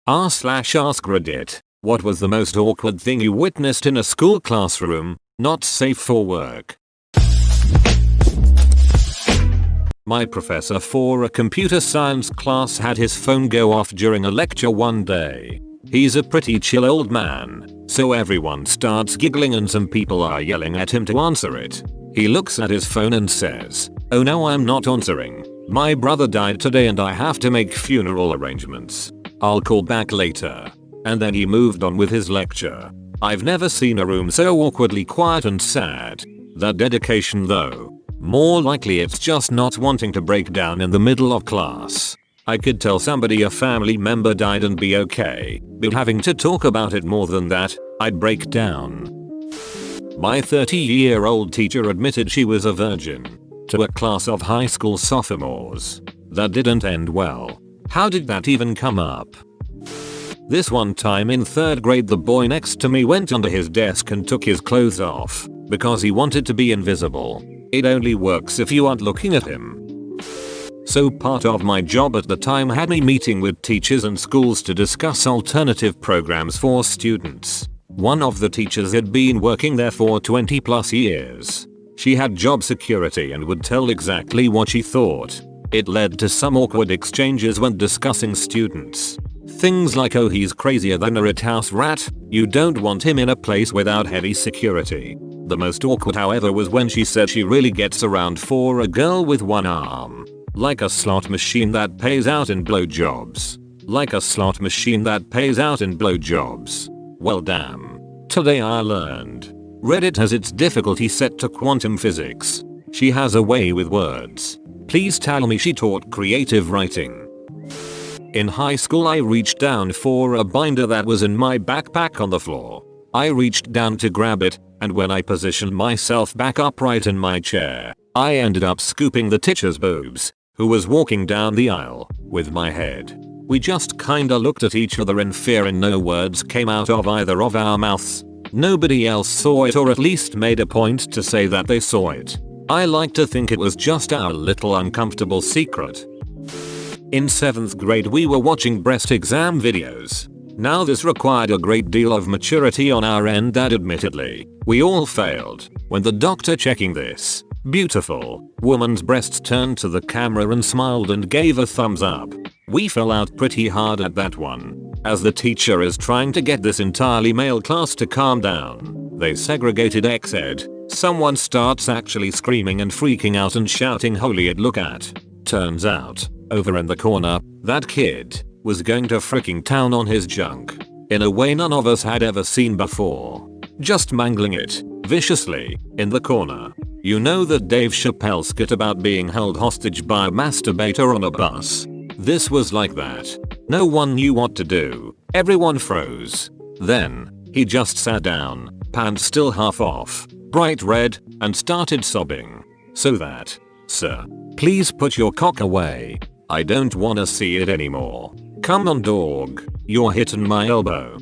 r/AskReddit. What was the most awkward thing you witnessed in a school classroom? Not safe for work. My professor for a computer science class had his phone go off during a lecture one day. He's a pretty chill old man, so everyone starts giggling and some people are yelling at him to answer it. He looks at his phone and says, "Oh no, I'm not answering. My brother died today and I have to make funeral arrangements. I'll call back later." And then he moved on with his lecture. I've never seen a room so awkwardly quiet and sad. That dedication though. More likely it's just not wanting to break down in the middle of class. I could tell somebody a family member died and be okay, but having to talk about it more than that, I'd break down. My 30-year-old teacher admitted she was a virgin to a class of high school sophomores. That didn't end well. How did that even come up? This one time in 3rd grade, the boy next to me went under his desk and took his clothes off because he wanted to be invisible. It only works if you aren't looking at him. So part of my job at the time had me meeting with teachers and schools to discuss alternative programs for students. One of the teachers had been working there for 20+ years. She had job security and would tell exactly what she thought. It led to some awkward exchanges when discussing students. Things like, "Oh, he's crazier than a house rat. You don't want him in a place without heavy security." The most awkward, however, was when she said she really gets around for a girl with one arm. Like a slot machine that pays out in blowjobs. Like a slot machine that pays out in blowjobs. Well damn. Today I learned. Reddit has its difficulty set to quantum physics. She has a way with words. Please tell me she taught creative writing. In high school I reached down for a binder that was in my backpack on the floor. I reached down to grab it, and when I positioned myself back upright in my chair, I ended up scooping the teacher's boobs, who was walking down the aisle, with my head. We just kinda looked at each other in fear and no words came out of either of our mouths. Nobody else saw it, or at least made a point to say that they saw it. I like to think it was just our little uncomfortable secret. In 7th grade we were watching breast exam videos. Now this required a great deal of maturity on our end that admittedly, we all failed. When the doctor checking this beautiful woman's breasts turned to the camera and smiled and gave a thumbs up. We fell out pretty hard at that one. As the teacher is trying to get this entirely male class to calm down, they segregated ex-ed. Someone starts actually screaming and freaking out and shouting, "Holy it, look at." Turns out, over in the corner, that kid was going to freaking town on his junk. In a way none of us had ever seen before. Just mangling it, viciously, in the corner. You know that Dave Chappelle skit about being held hostage by a masturbator on a bus? This was like that. No one knew what to do. Everyone froze. Then, he just sat down, pants still half off, bright red, and started sobbing. "So that, sir, please put your cock away. I don't wanna see it anymore. Come on dog, you're hitting my elbow."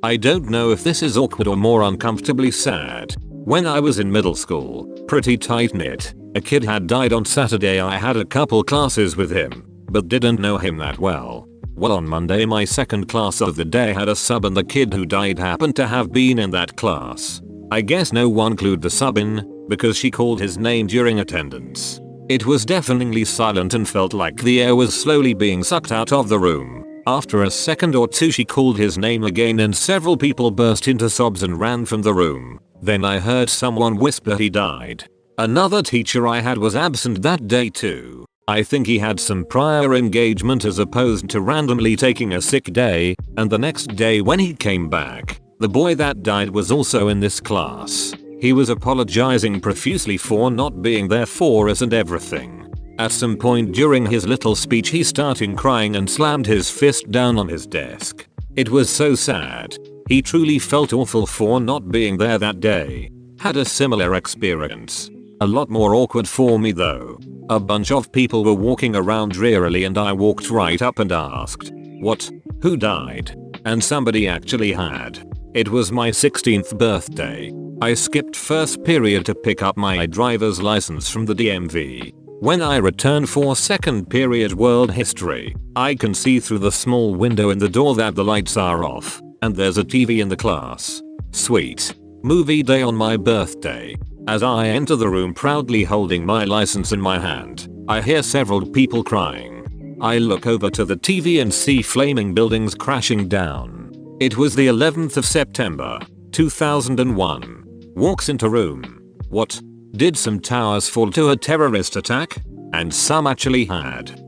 I don't know if this is awkward or more uncomfortably sad. When I was in middle school, pretty tight knit, a kid had died on Saturday. I had a couple classes with him, but didn't know him that well. Well, on Monday my second class of the day had a sub and the kid who died happened to have been in that class. I guess no one clued the sub in, because she called his name during attendance. It was deafeningly silent and felt like the air was slowly being sucked out of the room. After a second or two she called his name again and several people burst into sobs and ran from the room. Then I heard someone whisper he died. Another teacher I had was absent that day too. I think he had some prior engagement as opposed to randomly taking a sick day, and the next day when he came back, the boy that died was also in this class. He was apologizing profusely for not being there for us and everything. At some point during his little speech he started crying and slammed his fist down on his desk. It was so sad. He truly felt awful for not being there that day. Had a similar experience. A lot more awkward for me though. A bunch of people were walking around drearily and I walked right up and asked, "What? Who died?" And somebody actually had. It was my 16th birthday. I skipped first period to pick up my driver's license from the DMV. When I return for second period world history, I can see through the small window in the door that the lights are off, and there's a TV in the class. Sweet. Movie day on my birthday. As I enter the room proudly holding my license in my hand, I hear several people crying. I look over to the TV and see flaming buildings crashing down. It was the 11th of September, 2001. Walks into room. What? Did some towers fall to a terrorist attack? And some actually had.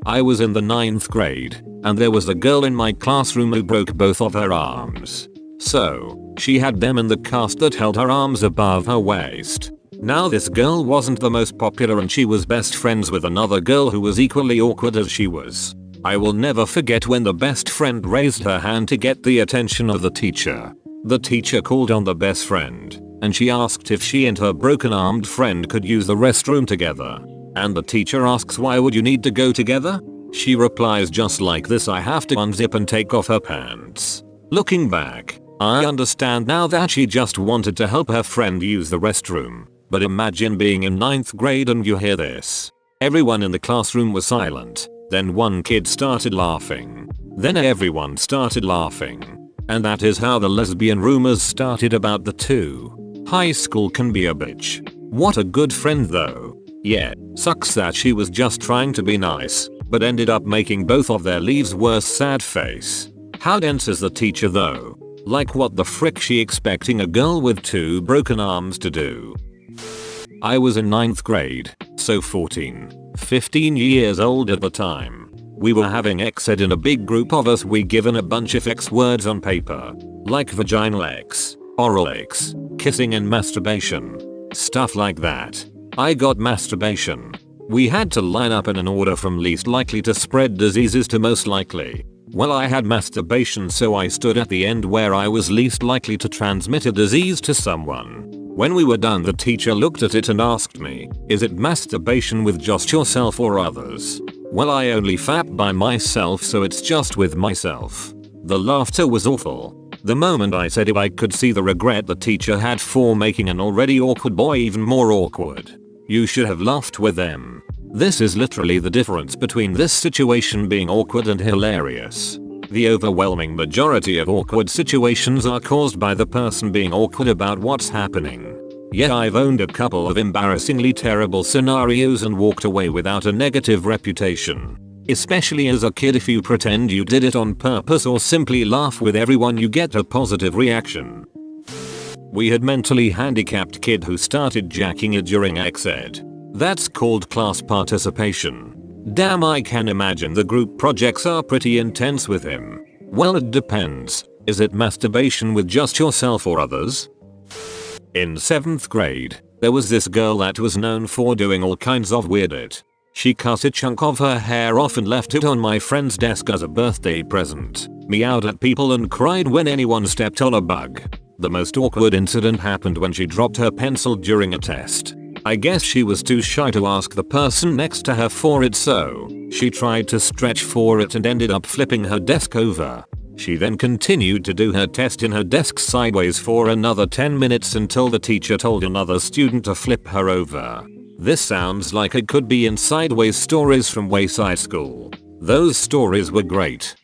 I was in the 9th grade, and there was a girl in my classroom who broke both of her arms. So, she had them in the cast that held her arms above her waist. Now this girl wasn't the most popular and she was best friends with another girl who was equally awkward as she was. I will never forget when the best friend raised her hand to get the attention of the teacher. The teacher called on the best friend, and she asked if she and her broken-armed friend could use the restroom together. And the teacher asks, why would you need to go together? She replies just like this, I have to unzip and take off her pants. Looking back, I understand now that she just wanted to help her friend use the restroom. But imagine being in 9th grade and you hear this. Everyone in the classroom was silent. Then one kid started laughing. Then everyone started laughing. And that is how the lesbian rumors started about the two. High school can be a bitch. What a good friend though. Yeah, sucks that she was just trying to be nice, but ended up making both of their leaves worse. Sad face. How dense is the teacher though? Like what the frick she expecting a girl with 2 broken arms to do? I was in 9th grade, so 15 years old at the time. We were having X-Ed in a big group of us. We given a bunch of X words on paper, like vaginal X, oral X, kissing and masturbation. Stuff like that. I got masturbation. We had to line up in an order from least likely to spread diseases to most likely. Well, I had masturbation, so I stood at the end where I was least likely to transmit a disease to someone. When we were done, the teacher looked at it and asked me, is it masturbation with just yourself or others? Well, I only fap by myself, so it's just with myself. The laughter was awful. The moment I said it, I could see the regret the teacher had for making an already awkward boy even more awkward. You should have laughed with them. This is literally the difference between this situation being awkward and hilarious. The overwhelming majority of awkward situations are caused by the person being awkward about what's happening. Yet I've owned a couple of embarrassingly terrible scenarios and walked away without a negative reputation. Especially as a kid, if you pretend you did it on purpose or simply laugh with everyone, you get a positive reaction. We had mentally handicapped kid who started jacking it during X-Ed. That's called class participation. Damn, I can imagine the group projects are pretty intense with him. Well, it depends. Is it masturbation with just yourself or others? In 7th grade, there was this girl that was known for doing all kinds of weird shit. She cut a chunk of her hair off and left it on my friend's desk as a birthday present, meowed at people and cried when anyone stepped on a bug. The most awkward incident happened when she dropped her pencil during a test. I guess she was too shy to ask the person next to her for it, so she tried to stretch for it and ended up flipping her desk over. She then continued to do her test in her desk sideways for another 10 minutes until the teacher told another student to flip her over. This sounds like it could be in Sideways Stories from Wayside School. Those stories were great.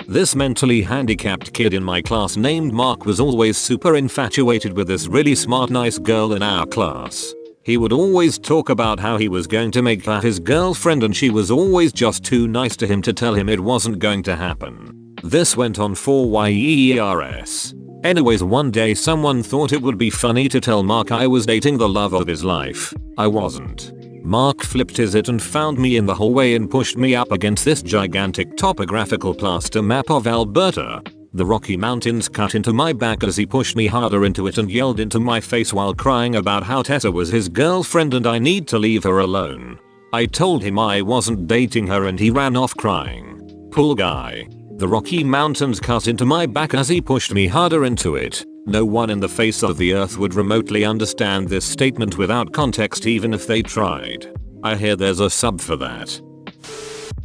This mentally handicapped kid in my class named Mark was always super infatuated with this really smart nice girl in our class. He would always talk about how he was going to make her his girlfriend and she was always just too nice to him to tell him it wasn't going to happen. This went on for years. Anyways, one day someone thought it would be funny to tell Mark I was dating the love of his life. I wasn't. Mark flipped his it and found me in the hallway and pushed me up against this gigantic topographical plaster map of Alberta. The Rocky Mountains cut into my back as he pushed me harder into it and yelled into my face while crying about how Tessa was his girlfriend and I need to leave her alone. I told him I wasn't dating her and he ran off crying. Poor guy. The Rocky Mountains cut into my back as he pushed me harder into it. No one in the face of the earth would remotely understand this statement without context even if they tried. I hear there's a sub for that.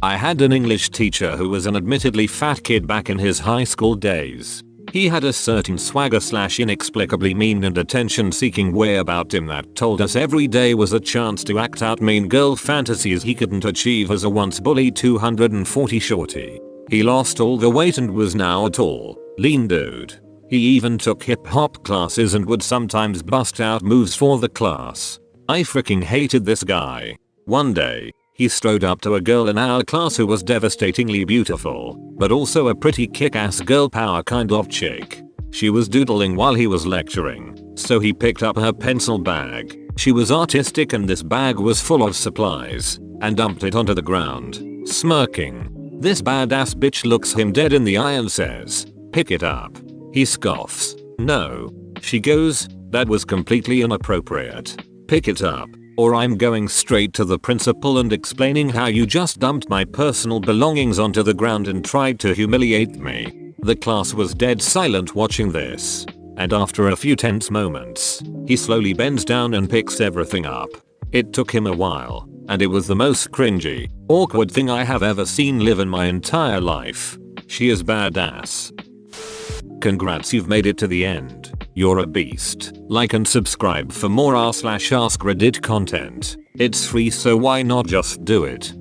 I had an English teacher who was an admittedly fat kid back in his high school days. He had a certain swagger / inexplicably mean and attention seeking way about him that told us every day was a chance to act out mean girl fantasies he couldn't achieve as a once bully 240 shorty. He lost all the weight and was now a tall, lean dude. He even took hip hop classes and would sometimes bust out moves for the class. I freaking hated this guy. One day, he strode up to a girl in our class who was devastatingly beautiful, but also a pretty kick-ass girl power kind of chick. She was doodling while he was lecturing, so he picked up her pencil bag. She was artistic and this bag was full of supplies, and dumped it onto the ground, smirking. This badass bitch looks him dead in the eye and says, "Pick it up." He scoffs. "No." She goes, "That was completely inappropriate. Pick it up, or I'm going straight to the principal and explaining how you just dumped my personal belongings onto the ground and tried to humiliate me." The class was dead silent watching this, and after a few tense moments, he slowly bends down and picks everything up. It took him a while, and it was the most cringy, awkward thing I have ever seen live in my entire life. She is badass. Congrats, you've made it to the end. You're a beast. Like and subscribe for more r/AskReddit content. It's free, so why not just do it?